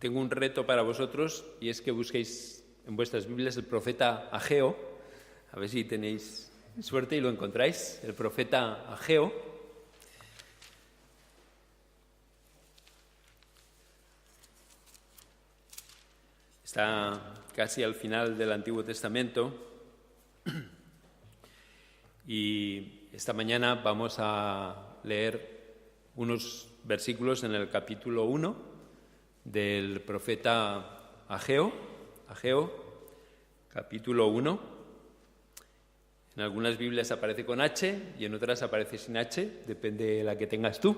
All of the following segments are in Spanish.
tengo un reto para vosotros y es que busquéis en vuestras Biblias el profeta Ageo. A ver si tenéis suerte y lo encontráis, el profeta Ageo. Está casi al final del Antiguo Testamento y esta mañana vamos a leer unos versículos en el capítulo 1 del profeta Ageo, capítulo 1. En algunas Biblias aparece con H y en otras aparece sin H, depende de la que tengas tú.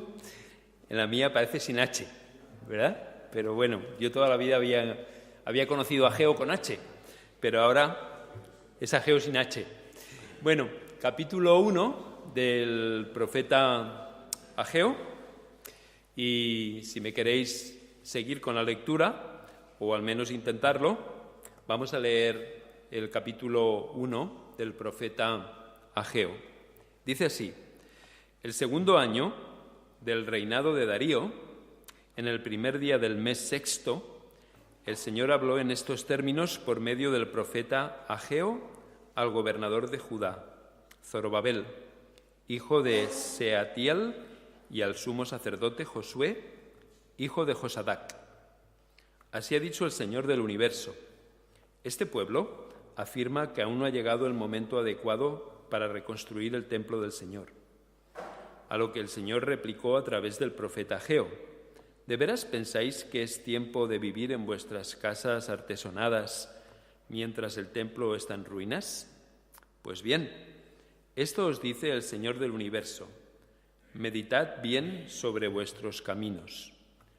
En la mía aparece sin H, ¿verdad? Pero bueno, yo toda la vida había conocido a Ageo con H, pero ahora es Ageo sin H. Bueno, capítulo 1 del profeta Ageo, y si me queréis seguir con la lectura, o al menos intentarlo, vamos a leer el capítulo 1 del profeta Ageo. Dice así: el segundo año del reinado de Darío, en el primer día del mes sexto, el Señor habló en estos términos por medio del profeta Ageo al gobernador de Judá, Zorobabel, hijo de Sealtiel, y al sumo sacerdote Josué, hijo de Josadac. Así ha dicho el Señor del universo: este pueblo afirma que aún no ha llegado el momento adecuado para reconstruir el templo del Señor. A lo que el Señor replicó a través del profeta Ageo: ¿de veras pensáis que es tiempo de vivir en vuestras casas artesonadas mientras el templo está en ruinas? Pues bien, esto os dice el Señor del universo: meditad bien sobre vuestros caminos.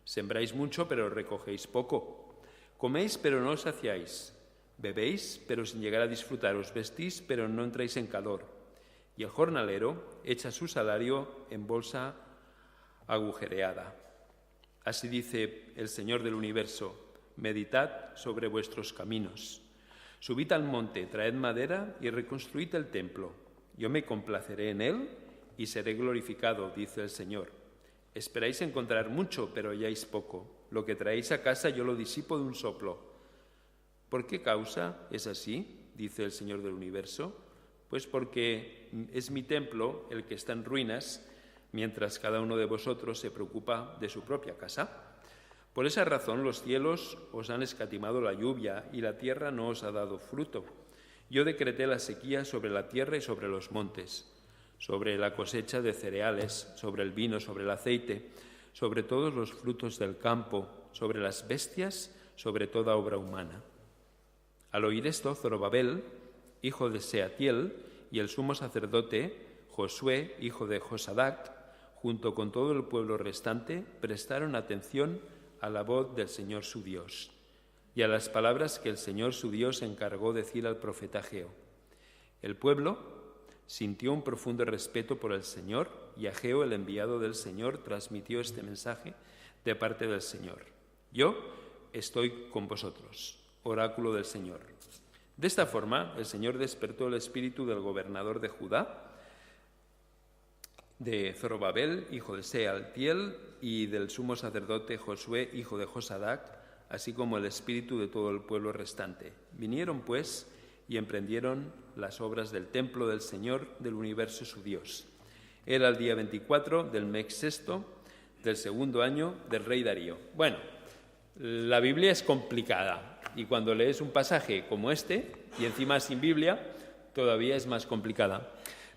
Sembráis mucho, pero recogéis poco. Coméis, pero no os saciáis. Bebéis, pero sin llegar a disfrutar. Os vestís, pero no entráis en calor. Y el jornalero echa su salario en bolsa agujereada. Así dice el Señor del universo: meditad sobre vuestros caminos. Subid al monte, traed madera y reconstruid el templo. Yo me complaceré en él y seré glorificado, dice el Señor. Esperáis encontrar mucho, pero halláis poco. Lo que traéis a casa yo lo disipo de un soplo. ¿Por qué causa es así? Dice el Señor del universo. Pues porque es mi templo el que está en ruinas, mientras cada uno de vosotros se preocupa de su propia casa. Por esa razón los cielos os han escatimado la lluvia y la tierra no os ha dado fruto. Yo decreté la sequía sobre la tierra y sobre los montes, sobre la cosecha de cereales, sobre el vino, sobre el aceite, sobre todos los frutos del campo, sobre las bestias, sobre toda obra humana. Al oír esto, Zorobabel, hijo de Sealtiel, y el sumo sacerdote, Josué, hijo de Josadac, junto con todo el pueblo restante, prestaron atención a la voz del Señor su Dios y a las palabras que el Señor su Dios encargó decir al profeta Ageo. El pueblo sintió un profundo respeto por el Señor, y Ageo, el enviado del Señor, transmitió este mensaje de parte del Señor: yo estoy con vosotros, oráculo del Señor. De esta forma, el Señor despertó el espíritu del gobernador de Judá, de Zorobabel, hijo de Sealtiel, y del sumo sacerdote Josué, hijo de Josadac, así como el espíritu de todo el pueblo restante. Vinieron, pues, y emprendieron las obras del templo del Señor del universo su Dios. Era el día 24 del mes sexto del segundo año del rey Darío. Bueno, la Biblia es complicada, y cuando lees un pasaje como este, y encima sin Biblia, todavía es más complicada.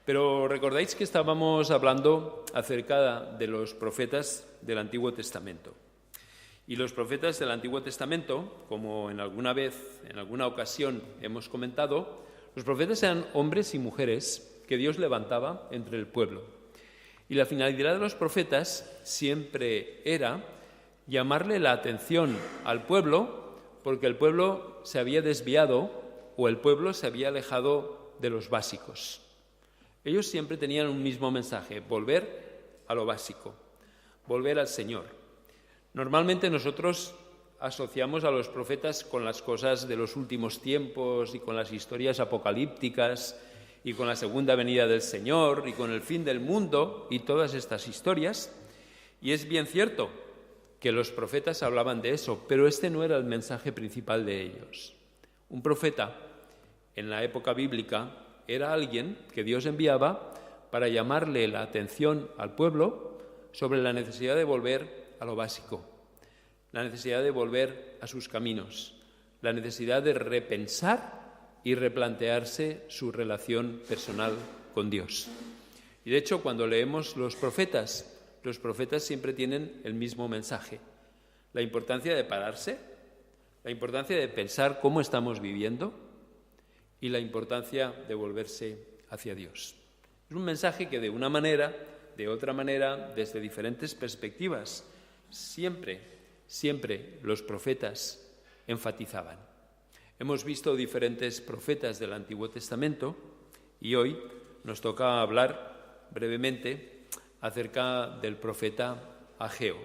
Pero recordáis que estábamos hablando acerca de los profetas del Antiguo Testamento. Y los profetas del Antiguo Testamento, como en alguna ocasión hemos comentado, los profetas eran hombres y mujeres que Dios levantaba entre el pueblo. Y la finalidad de los profetas siempre era llamarle la atención al pueblo, porque el pueblo se había desviado o el pueblo se había alejado de los básicos. Ellos siempre tenían un mismo mensaje: volver a lo básico, volver al Señor. Normalmente nosotros asociamos a los profetas con las cosas de los últimos tiempos y con las historias apocalípticas y con la segunda venida del Señor y con el fin del mundo y todas estas historias. Y es bien cierto que los profetas hablaban de eso, pero este no era el mensaje principal de ellos. Un profeta, en la época bíblica, era alguien que Dios enviaba para llamarle la atención al pueblo sobre la necesidad de volver a lo básico, la necesidad de volver a sus caminos, la necesidad de repensar y replantearse su relación personal con Dios. Y de hecho, cuando leemos los profetas siempre tienen el mismo mensaje: la importancia de pararse, la importancia de pensar cómo estamos viviendo y la importancia de volverse hacia Dios. Es un mensaje que de una manera, de otra manera, desde diferentes perspectivas, siempre los profetas enfatizaban. Hemos visto diferentes profetas del Antiguo Testamento y hoy nos toca hablar brevemente acerca del profeta Ageo.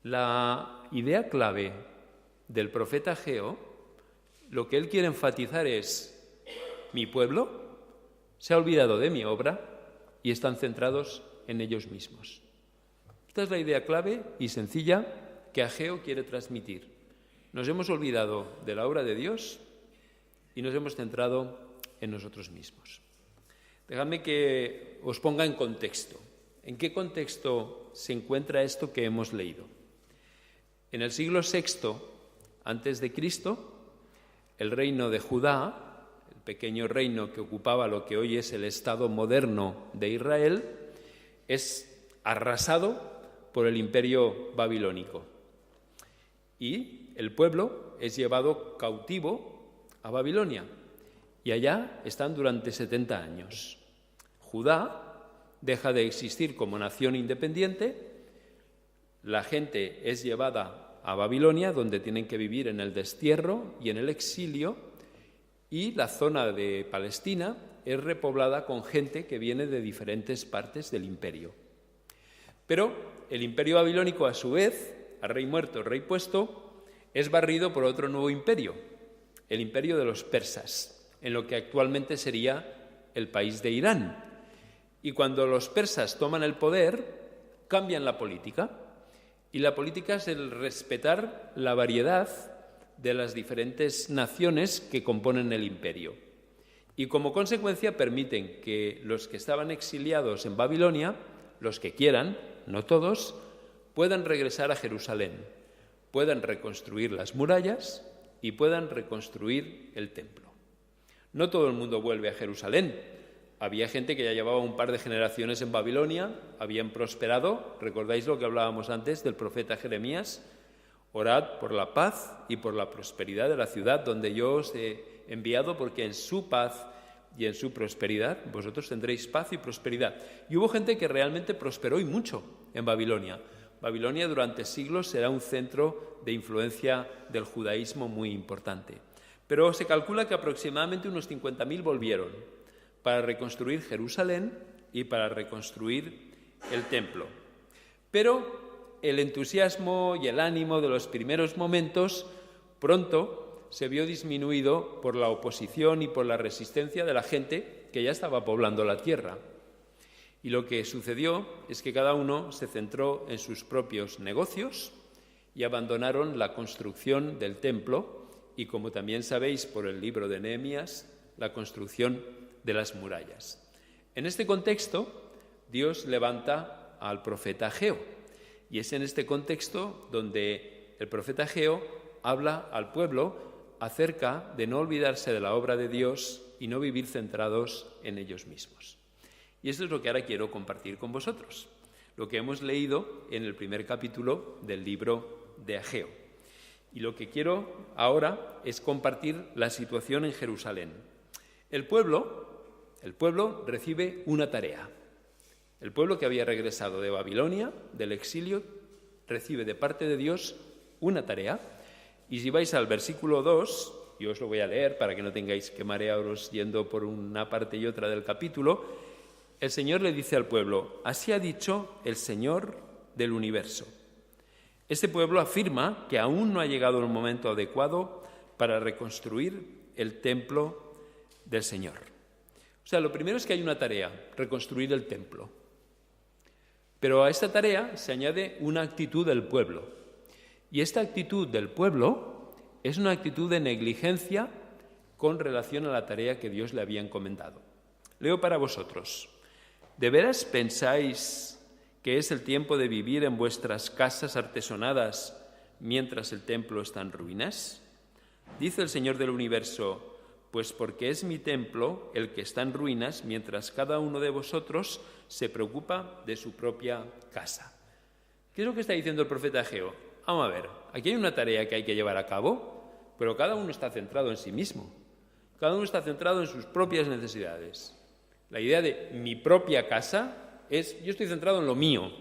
La idea clave del profeta Ageo, lo que él quiere enfatizar es: mi pueblo se ha olvidado de mi obra y están centrados en ellos mismos. Esta es la idea clave y sencilla que Ageo quiere transmitir. Nos hemos olvidado de la obra de Dios y nos hemos centrado en nosotros mismos. Dejadme que os ponga en contexto. ¿En qué contexto se encuentra esto que hemos leído? En el siglo VI antes de Cristo, el reino de Judá, el pequeño reino que ocupaba lo que hoy es el Estado moderno de Israel, es arrasado por el imperio babilónico. Y el pueblo es llevado cautivo a Babilonia. Y allá están durante 70 años. Judá deja de existir como nación independiente, la gente es llevada a Babilonia, donde tienen que vivir en el destierro y en el exilio, y la zona de Palestina es repoblada con gente que viene de diferentes partes del imperio. Pero el imperio babilónico, a su vez, a rey muerto, rey puesto, es barrido por otro nuevo imperio, el imperio de los persas, en lo que actualmente sería el país de Irán. Y cuando los persas toman el poder, cambian la política. Y la política es el respetar la variedad de las diferentes naciones que componen el imperio. Y como consecuencia permiten que los que estaban exiliados en Babilonia, los que quieran, no todos, puedan regresar a Jerusalén, puedan reconstruir las murallas y puedan reconstruir el templo. No todo el mundo vuelve a Jerusalén. Había gente que ya llevaba un par de generaciones en Babilonia, habían prosperado. ¿Recordáis lo que hablábamos antes del profeta Jeremías? Orad por la paz y por la prosperidad de la ciudad donde yo os he enviado, porque en su paz y en su prosperidad vosotros tendréis paz y prosperidad. Y hubo gente que realmente prosperó y mucho en Babilonia. Babilonia durante siglos será un centro de influencia del judaísmo muy importante. Pero se calcula que aproximadamente unos 50.000 volvieron para reconstruir Jerusalén y para reconstruir el templo. Pero el entusiasmo y el ánimo de los primeros momentos pronto se vio disminuido por la oposición y por la resistencia de la gente que ya estaba poblando la tierra. Y lo que sucedió es que cada uno se centró en sus propios negocios y abandonaron la construcción del templo y, como también sabéis por el libro de Nehemías, la construcción de las murallas. En este contexto, Dios levanta al profeta Ageo, y es en este contexto donde el profeta Ageo habla al pueblo acerca de no olvidarse de la obra de Dios y no vivir centrados en ellos mismos. Y esto es lo que ahora quiero compartir con vosotros, lo que hemos leído en el primer capítulo del libro de Ageo. Y lo que quiero ahora es compartir la situación en Jerusalén. El pueblo recibe una tarea. El pueblo que había regresado de Babilonia, del exilio, recibe de parte de Dios una tarea. Y si vais al versículo 2, yo os lo voy a leer para que no tengáis que marearos yendo por una parte y otra del capítulo, el Señor le dice al pueblo: así ha dicho el Señor del universo. Este pueblo afirma que aún no ha llegado el momento adecuado para reconstruir el templo del Señor. O sea, lo primero es que hay una tarea: reconstruir el templo. Pero a esta tarea se añade una actitud del pueblo. Y esta actitud del pueblo es una actitud de negligencia con relación a la tarea que Dios le había encomendado. Leo para vosotros. ¿De veras pensáis que es el tiempo de vivir en vuestras casas artesonadas mientras el templo está en ruinas? Dice el Señor del universo, pues porque es mi templo el que está en ruinas, mientras cada uno de vosotros se preocupa de su propia casa. ¿Qué es lo que está diciendo el profeta Ageo? Vamos a ver, aquí hay una tarea que hay que llevar a cabo, pero cada uno está centrado en sí mismo. Cada uno está centrado en sus propias necesidades. La idea de mi propia casa es, yo estoy centrado en lo mío,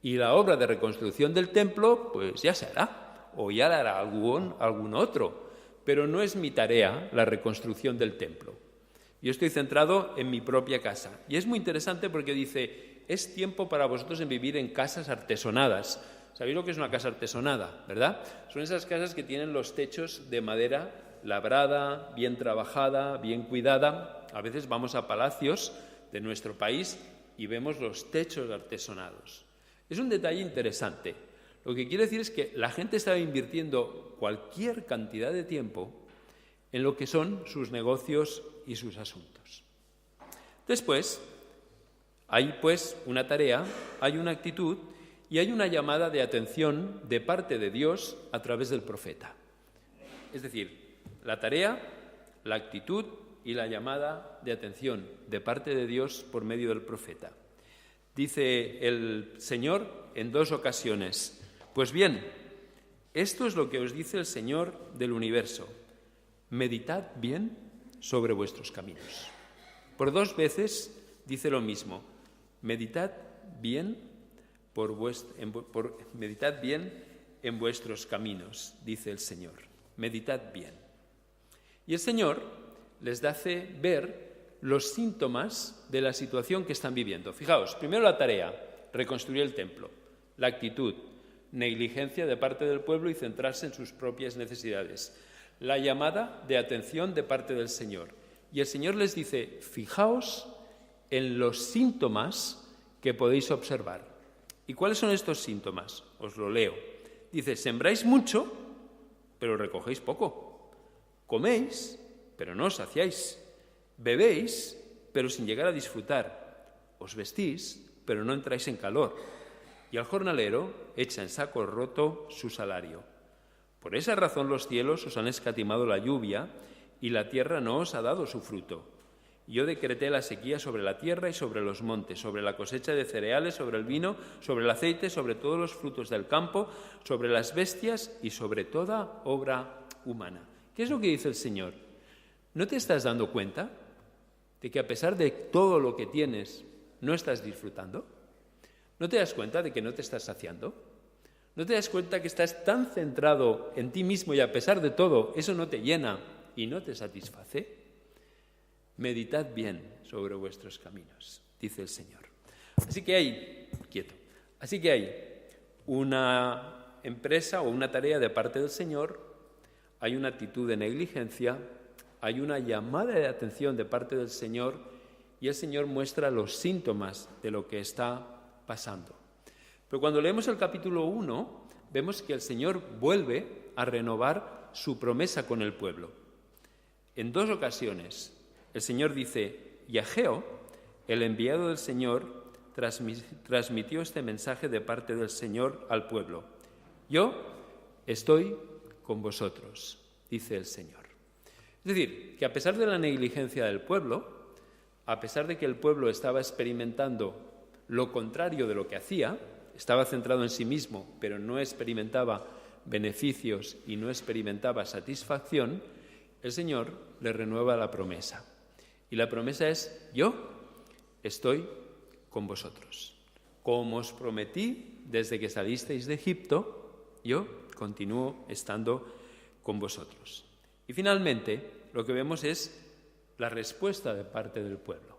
y la obra de reconstrucción del templo, pues ya se hará, o ya la hará algún otro, pero no es mi tarea la reconstrucción del templo. Yo estoy centrado en mi propia casa. Y es muy interesante porque dice, es tiempo para vosotros en vivir en casas artesonadas. ¿Sabéis lo que es una casa artesonada, verdad? Son esas casas que tienen los techos de madera labrada, bien trabajada, bien cuidada. A veces vamos a palacios de nuestro país y vemos los techos artesonados. Es un detalle interesante. Lo que quiere decir es que la gente estaba invirtiendo cualquier cantidad de tiempo en lo que son sus negocios y sus asuntos. Después, hay pues una tarea, hay una actitud y hay una llamada de atención de parte de Dios a través del profeta. Es decir, la tarea, la actitud y la llamada de atención de parte de Dios por medio del profeta. Dice el Señor en 2 ocasiones, pues bien, esto es lo que os dice el Señor del universo, meditad bien sobre vuestros caminos. Por 2 veces dice lo mismo, meditad bien meditad bien en vuestros caminos, dice el Señor, meditad bien. Y el Señor les hace ver los síntomas de la situación que están viviendo. Fijaos, primero la tarea, reconstruir el templo, la actitud, negligencia de parte del pueblo y centrarse en sus propias necesidades, la llamada de atención de parte del Señor. Y el Señor les dice, fijaos en los síntomas que podéis observar. ¿Y cuáles son estos síntomas? Os lo leo. Dice, sembráis mucho, pero recogéis poco. Coméis, pero no os saciáis. Bebéis, pero sin llegar a disfrutar. Os vestís, pero no entráis en calor. Y al jornalero echa en saco roto su salario. Por esa razón los cielos os han escatimado la lluvia y la tierra no os ha dado su fruto. Yo decreté la sequía sobre la tierra y sobre los montes, sobre la cosecha de cereales, sobre el vino, sobre el aceite, sobre todos los frutos del campo, sobre las bestias y sobre toda obra humana. ¿Qué es lo que dice el Señor? ¿No te estás dando cuenta de que a pesar de todo lo que tienes, no estás disfrutando? ¿No te das cuenta de que no te estás saciando? ¿No te das cuenta que estás tan centrado en ti mismo y a pesar de todo, eso no te llena y no te satisface? Meditad bien sobre vuestros caminos, dice el Señor. Así que hay una empresa o una tarea de parte del Señor, hay una actitud de negligencia, hay una llamada de atención de parte del Señor y el Señor muestra los síntomas de lo que está pasando. Pero cuando leemos el capítulo 1, vemos que el Señor vuelve a renovar su promesa con el pueblo. En 2 ocasiones, el Señor dice, y Ageo, el enviado del Señor, transmitió este mensaje de parte del Señor al pueblo. Yo estoy con vosotros, dice el Señor. Es decir, que a pesar de la negligencia del pueblo, a pesar de que el pueblo estaba experimentando lo contrario de lo que hacía, estaba centrado en sí mismo, pero no experimentaba beneficios y no experimentaba satisfacción, el Señor le renueva la promesa. Y la promesa es, yo estoy con vosotros. Como os prometí desde que salisteis de Egipto, yo continúo estando con vosotros. Y finalmente, lo que vemos es la respuesta de parte del pueblo.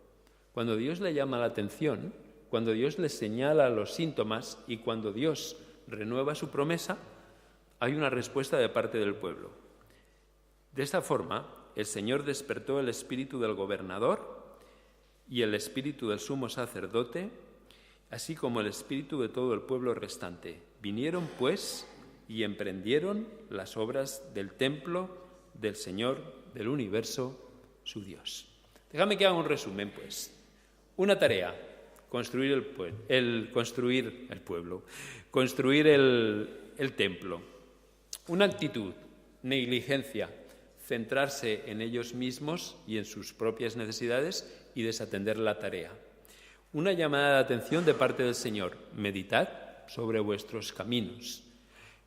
Cuando Dios le llama la atención, cuando Dios le señala los síntomas y cuando Dios renueva su promesa, hay una respuesta de parte del pueblo. De esta forma, el Señor despertó el espíritu del gobernador y el espíritu del sumo sacerdote, así como el espíritu de todo el pueblo restante. Vinieron, pues, y emprendieron las obras del templo del Señor del universo, su Dios. Déjame que haga un resumen, pues. Una tarea, construir el pueblo, construir el templo. Una actitud, negligencia, centrarse en ellos mismos y en sus propias necesidades y desatender la tarea. Una llamada de atención de parte del Señor: meditad sobre vuestros caminos.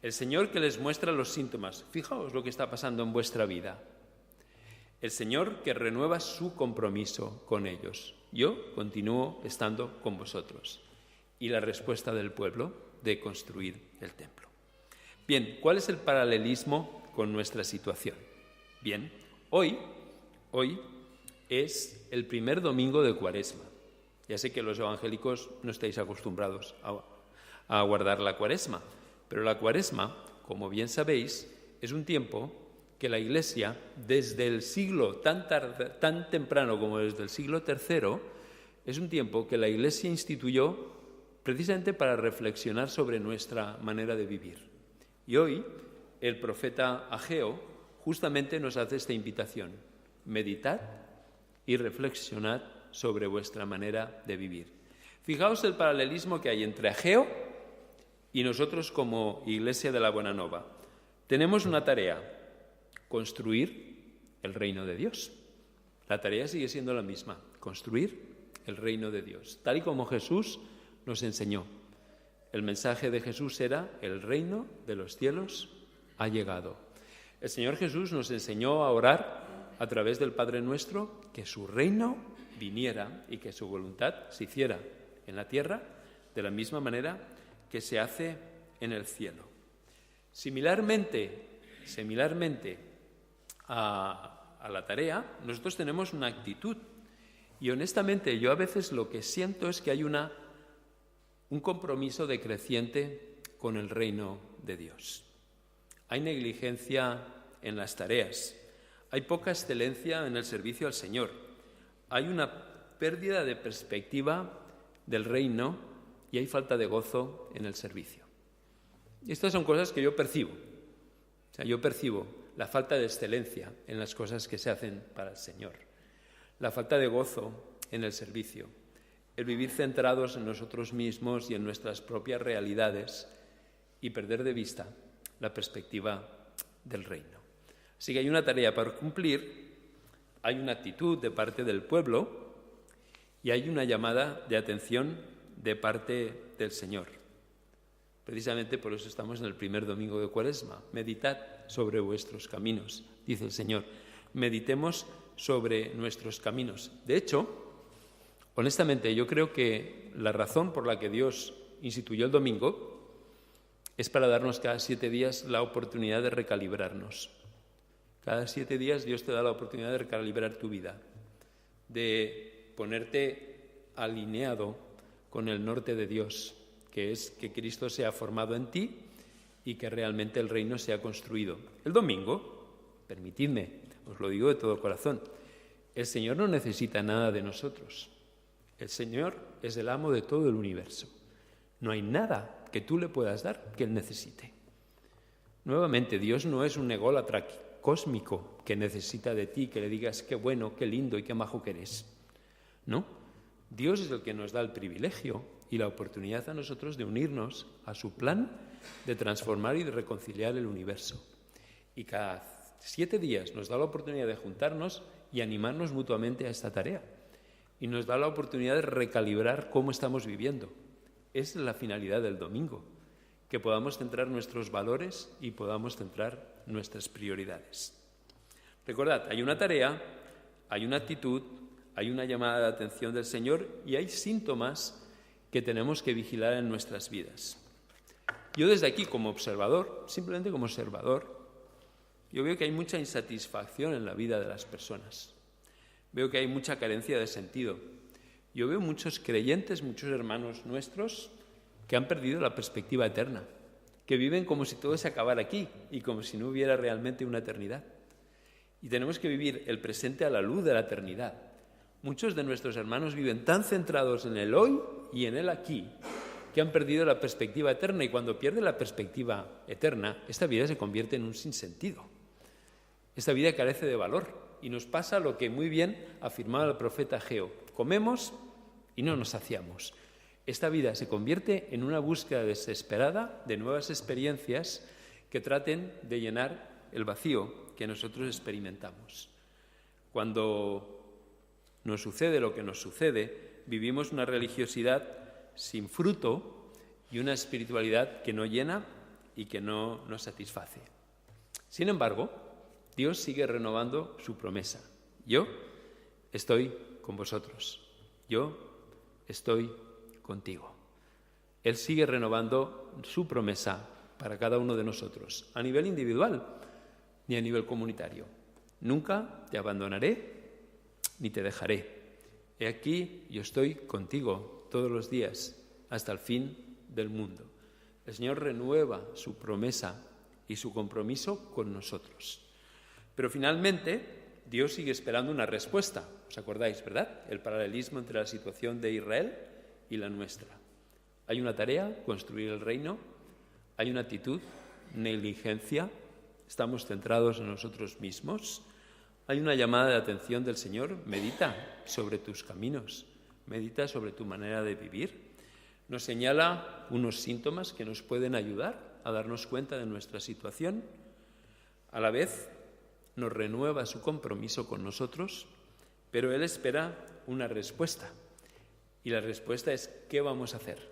El Señor que les muestra los síntomas. Fijaos lo que está pasando en vuestra vida. El Señor que renueva su compromiso con ellos. Yo continúo estando con vosotros. Y la respuesta del pueblo de construir el templo. Bien, ¿cuál es el paralelismo con nuestra situación? Bien, hoy es el primer domingo de Cuaresma. Ya sé que los evangélicos no estáis acostumbrados a guardar la Cuaresma, pero la Cuaresma, como bien sabéis, es un tiempo que la Iglesia, desde el siglo tan temprano como desde el siglo III, es un tiempo que la Iglesia instituyó precisamente para reflexionar sobre nuestra manera de vivir. Y hoy el profeta Ageo justamente nos hace esta invitación: meditad y reflexionad sobre vuestra manera de vivir. Fijaos el paralelismo que hay entre Ageo y nosotros como Iglesia de la Buena Nova. Tenemos una tarea: construir el reino de Dios. La tarea sigue siendo la misma: construir el reino de Dios, tal y como Jesús nos enseñó. El mensaje de Jesús era: el reino de los cielos ha llegado. El Señor Jesús nos enseñó a orar a través del Padre Nuestro que su reino viniera y que su voluntad se hiciera en la tierra de la misma manera que se hace en el cielo. Similarmente a la tarea, nosotros tenemos una actitud. Y honestamente, yo a veces lo que siento es que hay un compromiso decreciente con el reino de Dios. Hay negligencia en las tareas, hay poca excelencia en el servicio al Señor, hay una pérdida de perspectiva del reino y hay falta de gozo en el servicio. Y estas son cosas que yo percibo. Yo percibo la falta de excelencia en las cosas que se hacen para el Señor, la falta de gozo en el servicio, el vivir centrados en nosotros mismos y en nuestras propias realidades y perder de vista la perspectiva del reino. Así que hay una tarea para cumplir, hay una actitud de parte del pueblo y hay una llamada de atención de parte del Señor. Precisamente por eso estamos en el primer domingo de Cuaresma. Meditad sobre vuestros caminos, dice el Señor. Meditemos sobre nuestros caminos. De hecho, honestamente, yo creo que la razón por la que Dios instituyó el domingo es para darnos cada 7 días la oportunidad de recalibrarnos. Cada 7 días Dios te da la oportunidad de recalibrar tu vida, de ponerte alineado con el norte de Dios, que es que Cristo sea formado en ti y que realmente el reino sea construido. El domingo, permitidme, os lo digo de todo corazón, el Señor no necesita nada de nosotros. El Señor es el amo de todo el universo. No hay nada que tú le puedas dar que Él necesite. Nuevamente, Dios no es un ególatra cósmico que necesita de ti, que le digas qué bueno, qué lindo y qué majo que eres. No, Dios es el que nos da el privilegio y la oportunidad a nosotros de unirnos a su plan de transformar y de reconciliar el universo. Y cada 7 días nos da la oportunidad de juntarnos y animarnos mutuamente a esta tarea. Y nos da la oportunidad de recalibrar cómo estamos viviendo. Es la finalidad del domingo, que podamos centrar nuestros valores y podamos centrar nuestras prioridades. Recordad, hay una tarea, hay una actitud, hay una llamada de atención del Señor y hay síntomas que tenemos que vigilar en nuestras vidas. Yo desde aquí, como observador, simplemente como observador, yo veo que hay mucha insatisfacción en la vida de las personas. Veo que hay mucha carencia de sentido. Yo veo muchos creyentes, muchos hermanos nuestros, que han perdido la perspectiva eterna, que viven como si todo se acabara aquí y como si no hubiera realmente una eternidad. Y tenemos que vivir el presente a la luz de la eternidad, Muchos de nuestros hermanos viven tan centrados en el hoy y en el aquí que han perdido la perspectiva eterna, y cuando pierde la perspectiva eterna, esta vida se convierte en un sinsentido. Esta vida carece de valor y nos pasa lo que muy bien afirmaba el profeta Ageo: comemos y no nos saciamos. Esta vida se convierte en una búsqueda desesperada de nuevas experiencias que traten de llenar el vacío que nosotros experimentamos. Cuando nos sucede lo que nos sucede, vivimos una religiosidad sin fruto y una espiritualidad que no llena y que no nos satisface. Sin embargo, Dios sigue renovando su promesa. Yo estoy con vosotros. Yo estoy contigo. Él sigue renovando su promesa para cada uno de nosotros, a nivel individual ni a nivel comunitario. Nunca te abandonaré ni te dejaré. He aquí, yo estoy contigo todos los días hasta el fin del mundo. El Señor renueva su promesa y su compromiso con nosotros. Pero finalmente, Dios sigue esperando una respuesta. ¿Os acordáis, verdad? El paralelismo entre la situación de Israel y la nuestra. Hay una tarea, construir el reino. Hay una actitud, negligencia. Estamos centrados en nosotros mismos. Hay una llamada de atención del Señor: medita sobre tus caminos, medita sobre tu manera de vivir. Nos señala unos síntomas que nos pueden ayudar a darnos cuenta de nuestra situación. A la vez, nos renueva su compromiso con nosotros, pero Él espera una respuesta. Y la respuesta es: ¿qué vamos a hacer?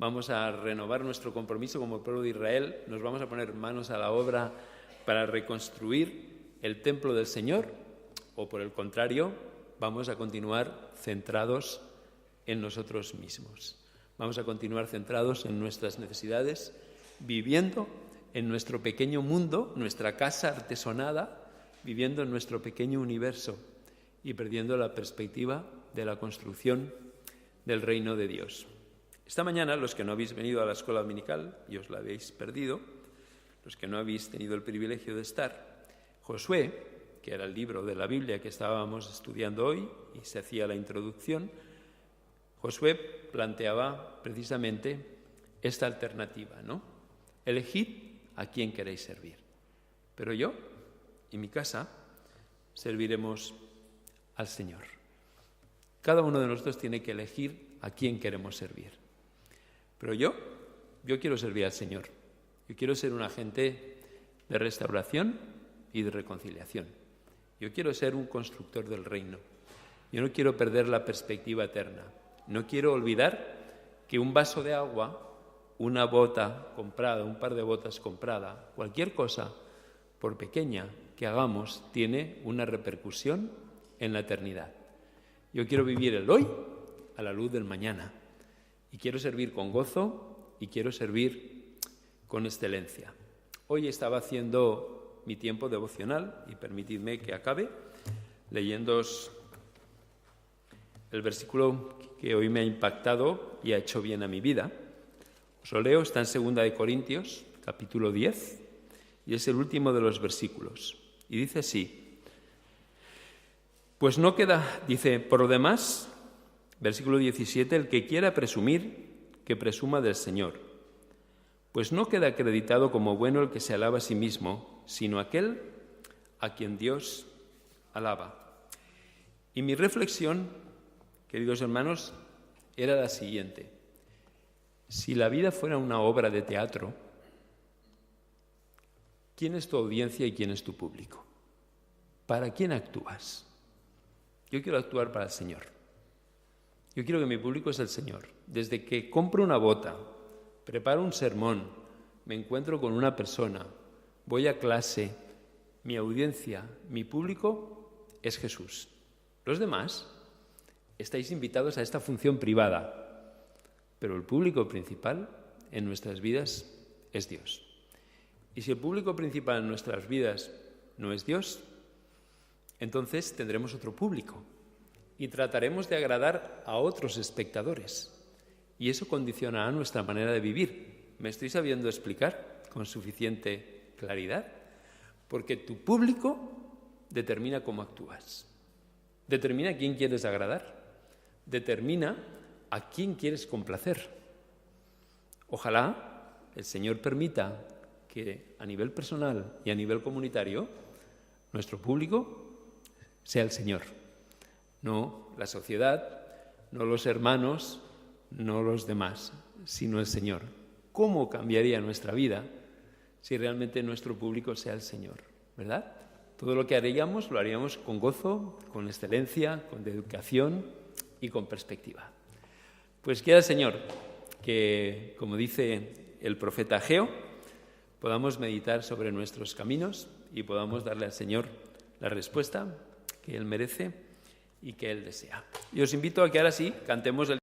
Vamos a renovar nuestro compromiso como el pueblo de Israel, nos vamos a poner manos a la obra para reconstruir el templo del Señor, o por el contrario, vamos a continuar centrados en nosotros mismos. Vamos a continuar centrados en nuestras necesidades, viviendo en nuestro pequeño mundo, nuestra casa artesonada, viviendo en nuestro pequeño universo y perdiendo la perspectiva de la construcción del reino de Dios. Esta mañana, los que no habéis venido a la escuela dominical y os la habéis perdido, los que no habéis tenido el privilegio de estar, Josué, que era el libro de la Biblia que estábamos estudiando hoy y se hacía la introducción, Josué planteaba precisamente esta alternativa, ¿no? Elegid a quién queréis servir. Pero yo y mi casa serviremos al Señor. Cada uno de nosotros tiene que elegir a quién queremos servir. Pero yo quiero servir al Señor. Yo quiero ser un agente de restauración y de reconciliación. Yo quiero ser un constructor del reino. Yo no quiero perder la perspectiva eterna. No quiero olvidar que un vaso de agua, una bota comprada, un par de botas comprada, cualquier cosa, por pequeña que hagamos, tiene una repercusión en la eternidad. Yo quiero vivir el hoy a la luz del mañana. Y quiero servir con gozo y quiero servir con excelencia. Hoy estaba haciendo mi tiempo devocional y permitidme que acabe leyéndoos el versículo que hoy me ha impactado y ha hecho bien a mi vida. Os lo leo, está en 2 Corintios, capítulo 10, y es el último de los versículos. Y dice así: pues no queda, dice, por lo demás, versículo 17, el que quiera presumir, que presuma del Señor. Pues no queda acreditado como bueno el que se alaba a sí mismo, sino aquel a quien Dios alaba. Y mi reflexión, queridos hermanos, era la siguiente: si la vida fuera una obra de teatro, ¿quién es tu audiencia y quién es tu público? ¿Para quién actúas? Yo quiero actuar para el Señor. Yo quiero que mi público es el Señor. Desde que compro una bota, preparo un sermón, me encuentro con una persona, voy a clase, mi audiencia, mi público es Jesús. Los demás estáis invitados a esta función privada, pero el público principal en nuestras vidas es Dios. Y si el público principal en nuestras vidas no es Dios, entonces tendremos otro público y trataremos de agradar a otros espectadores. Y eso condicionará nuestra manera de vivir. ¿Me estoy sabiendo explicar con suficiente claridad? Porque tu público determina cómo actúas. determina a quién quieres agradar, determina a quién quieres complacer. Ojalá el Señor permita que a nivel personal y a nivel comunitario nuestro público sea el Señor, no la sociedad, no los hermanos, no los demás, sino el Señor. ¿Cómo cambiaría nuestra vida si realmente nuestro público sea el Señor? ¿Verdad? Todo lo que haríamos lo haríamos con gozo, con excelencia, con dedicación y con perspectiva. Pues quiera el Señor que, como dice el profeta Ageo, podamos meditar sobre nuestros caminos y podamos darle al Señor la respuesta que Él merece y que Él desea. Y os invito a que ahora sí cantemos el